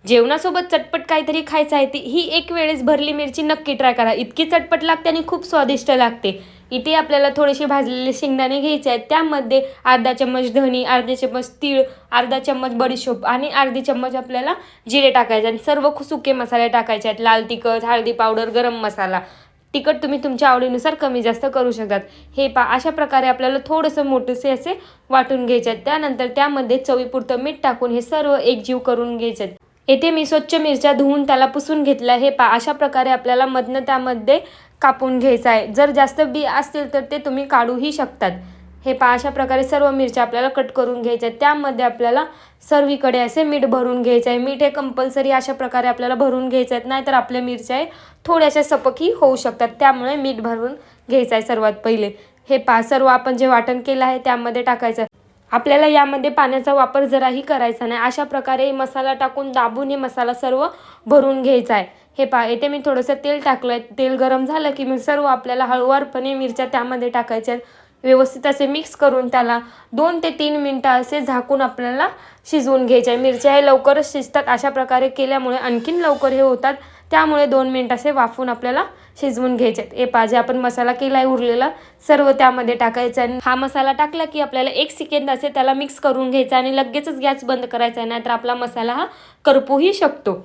जेवणासोबत चटपट काहीतरी खायचं आहे ही एक वेळेस भरली मिरची नक्की ट्राय करा. इतकी चटपट लागते आणि खूप स्वादिष्ट लागते. इथे आपल्याला थोडेसे भाजलेले शेंगदाणे घ्यायचे आहेत. त्यामध्ये अर्धा चम्मच धनी, अर्धा चम्मच तीळ, अर्धा चम्मच बडीशोप आणि अर्धी चम्मच आपल्याला जिरे टाकायचे आणि सर्व सुके मसाले टाकायचे आहेत. लाल तिखट, हळदी पावडर, गरम मसाला. तिखट तुम्ही तुमच्या आवडीनुसार कमी जास्त करू शकतात. हे अशा प्रकारे आपल्याला थोडंसं मोठेसे असे वाटून घ्यायचे आहेत. त्यानंतर त्यामध्ये चवीपुरतं मीठ टाकून हे सर्व एकजीव करून घ्यायचे आहेत. येथे मी स्वच्छ मिरच्या धुवून त्याला पुसून घेतला. हे अशा प्रकारे आपल्याला मधनं त्यामध्ये कापून घ्यायचं आहे. जर जास्त बी असतील तर ते तुम्ही काढूही शकतात. हे अशा प्रकारे सर्व मिरच्या आपल्याला कट करून घ्यायच्या आहेत. त्यामध्ये आपल्याला सर्वीकडे असे मीठ भरून घ्यायचं आहे. मीठ हे कंपल्सरी अशा प्रकारे आपल्याला भरून घ्यायचं आहे, नाहीतर आपल्या मिरच्या थोड्याशा सपकही होऊ शकतात. त्यामुळे मीठ भरून घ्यायचं आहे सर्वात पहिले. हे सर्व आपण जे वाटण केलं आहे त्यामध्ये टाकायचं. आपल्याला यामध्ये पाण्याचा वापर जराही करायचा नाही. अशा प्रकारे मसाला टाकून दाबून हे मसाला सर्व भरून घ्यायचा आहे. हे येथे मी थोडंसं तेल टाकलं आहे. तेल गरम झालं की मी सर्व आपल्याला हळूवारपणे मिरच्या त्यामध्ये टाकायच्या आहेत. व्यवस्थित असे मिक्स करून त्याला 2 ते 3 मिनटं असे झाकून आपल्याला शिजवून घ्यायचे आहे. मिरच्या हे लवकरच शिजतात. अशा प्रकारे केल्यामुळे आणखीन लवकर हे होतात. त्यामुळे 2 मिनिट असे वाफून आपल्याला शिजवून घ्यायचे आहेत. जे आपण मसाला केला आहे उरलेला सर्व त्यामध्ये टाकायचा आहे. हा मसाला टाकला की आपल्याला 1 सेकंद असे त्याला मिक्स करून घ्यायचा आणि लगेचच गॅस बंद करायचा आहे, नाहीतर आपला मसाला हा करपूही शकतो.